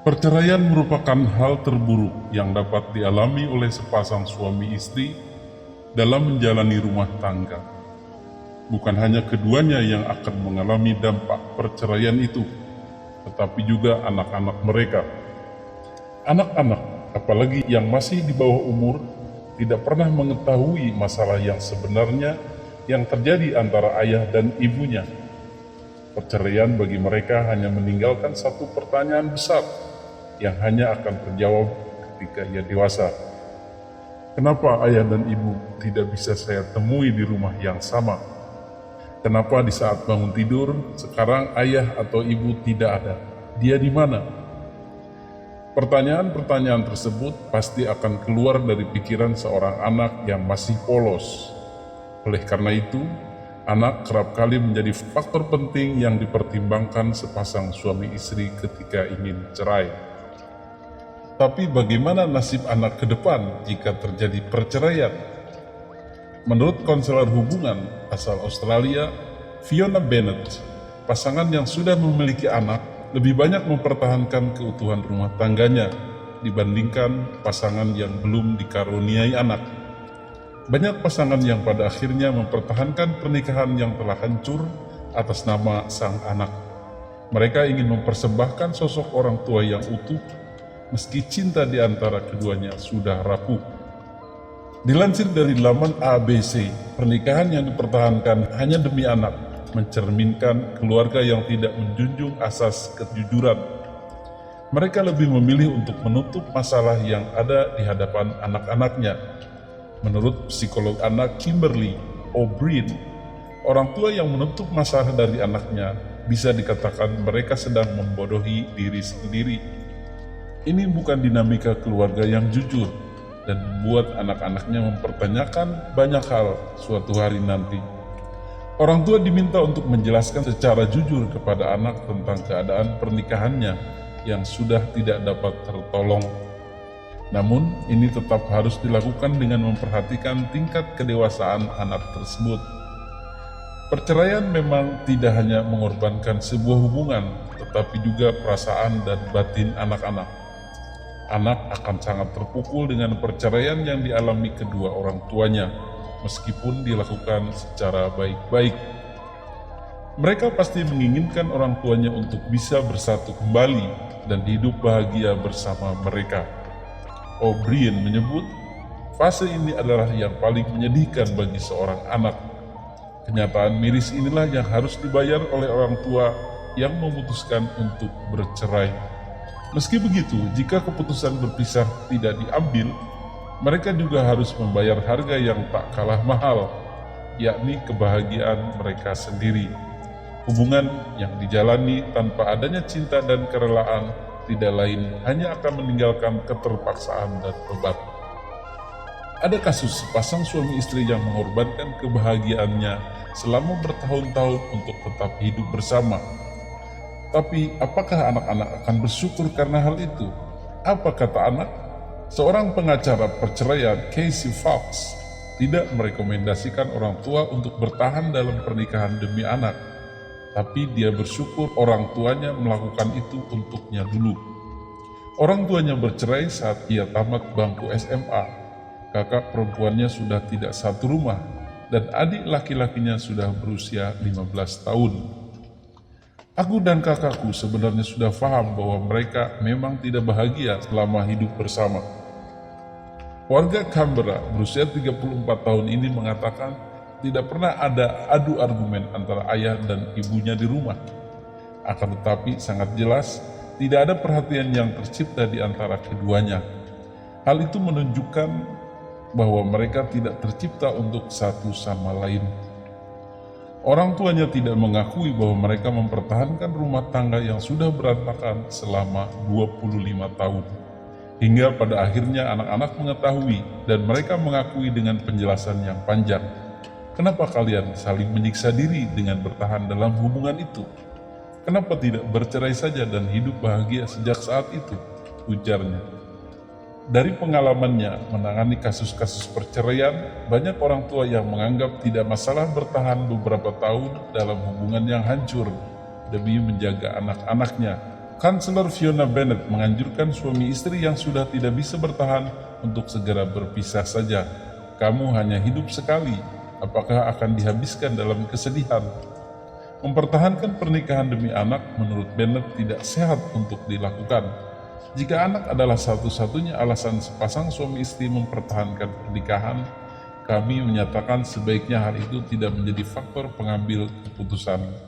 Perceraian merupakan hal terburuk yang dapat dialami oleh sepasang suami istri dalam menjalani rumah tangga. Bukan hanya keduanya yang akan mengalami dampak perceraian itu, tetapi juga anak-anak mereka. Anak-anak, apalagi yang masih di bawah umur, tidak pernah mengetahui masalah yang sebenarnya yang terjadi antara ayah dan ibunya. Perceraian bagi mereka hanya meninggalkan satu pertanyaan besar yang hanya akan terjawab ketika ia dewasa. Kenapa ayah dan ibu tidak bisa saya temui di rumah yang sama? Kenapa di saat bangun tidur, sekarang ayah atau ibu tidak ada? Dia di mana? Pertanyaan-pertanyaan tersebut pasti akan keluar dari pikiran seorang anak yang masih polos. Oleh karena itu, anak kerap kali menjadi faktor penting yang dipertimbangkan sepasang suami istri ketika ingin cerai. Tapi bagaimana nasib anak ke depan jika terjadi perceraian? Menurut konselor hubungan asal Australia, Fiona Bennett, pasangan yang sudah memiliki anak lebih banyak mempertahankan keutuhan rumah tangganya dibandingkan pasangan yang belum dikaruniai anak. Banyak pasangan yang pada akhirnya mempertahankan pernikahan yang telah hancur atas nama sang anak. Mereka ingin mempersembahkan sosok orang tua yang utuh meski cinta di antara keduanya sudah rapuh. Dilansir dari laman ABC, pernikahan yang dipertahankan hanya demi anak mencerminkan keluarga yang tidak menjunjung asas kejujuran. Mereka lebih memilih untuk menutup masalah yang ada di hadapan anak-anaknya. Menurut psikolog anak Kimberly O'Brien, orang tua yang menutup masalah dari anaknya bisa dikatakan mereka sedang membodohi diri sendiri. Ini bukan dinamika keluarga yang jujur dan membuat anak-anaknya mempertanyakan banyak hal suatu hari nanti. Orang tua diminta untuk menjelaskan secara jujur kepada anak tentang keadaan pernikahannya yang sudah tidak dapat tertolong. Namun, ini tetap harus dilakukan dengan memperhatikan tingkat kedewasaan anak tersebut. Perceraian memang tidak hanya mengorbankan sebuah hubungan, tetapi juga perasaan dan batin anak-anak. Anak akan sangat terpukul dengan perceraian yang dialami kedua orang tuanya, meskipun dilakukan secara baik-baik. Mereka pasti menginginkan orang tuanya untuk bisa bersatu kembali dan hidup bahagia bersama mereka. O'Brien menyebut, fase ini adalah yang paling menyedihkan bagi seorang anak. Kenyataan miris inilah yang harus dibayar oleh orang tua yang memutuskan untuk bercerai. Meski begitu, jika keputusan berpisah tidak diambil, mereka juga harus membayar harga yang tak kalah mahal, yakni kebahagiaan mereka sendiri. Hubungan yang dijalani tanpa adanya cinta dan kerelaan tidak lain hanya akan meninggalkan keterpaksaan dan beban. Ada kasus sepasang suami istri yang mengorbankan kebahagiaannya selama bertahun-tahun untuk tetap hidup bersama. Tapi apakah anak-anak akan bersyukur karena hal itu? Apa kata anak? Seorang pengacara perceraian, Casey Fox, tidak merekomendasikan orang tua untuk bertahan dalam pernikahan demi anak. Tapi dia bersyukur orang tuanya melakukan itu untuknya dulu. Orang tuanya bercerai saat ia tamat bangku SMA. Kakak perempuannya sudah tidak satu rumah, dan adik laki-lakinya sudah berusia 15 tahun. Aku dan kakakku sebenarnya sudah paham bahwa mereka memang tidak bahagia selama hidup bersama. Warga Canberra berusia 34 tahun ini mengatakan tidak pernah ada adu argumen antara ayah dan ibunya di rumah. Akan tetapi sangat jelas tidak ada perhatian yang tercipta di antara keduanya. Hal itu menunjukkan bahwa mereka tidak tercipta untuk satu sama lain. Orang tuanya tidak mengakui bahwa mereka mempertahankan rumah tangga yang sudah berantakan selama 25 tahun. Hingga pada akhirnya anak-anak mengetahui dan mereka mengakui dengan penjelasan yang panjang. Kenapa kalian saling menyiksa diri dengan bertahan dalam hubungan itu? Kenapa tidak bercerai saja dan hidup bahagia sejak saat itu? Ujarnya. Dari pengalamannya menangani kasus-kasus perceraian, banyak orang tua yang menganggap tidak masalah bertahan beberapa tahun dalam hubungan yang hancur demi menjaga anak-anaknya. Kanselir Fiona Bennett menganjurkan suami istri yang sudah tidak bisa bertahan untuk segera berpisah saja. Kamu hanya hidup sekali, apakah akan dihabiskan dalam kesedihan? Mempertahankan pernikahan demi anak menurut Bennett tidak sehat untuk dilakukan. Jika anak adalah satu-satunya alasan sepasang suami istri mempertahankan pernikahan, kami menyatakan sebaiknya hal itu tidak menjadi faktor pengambil keputusan.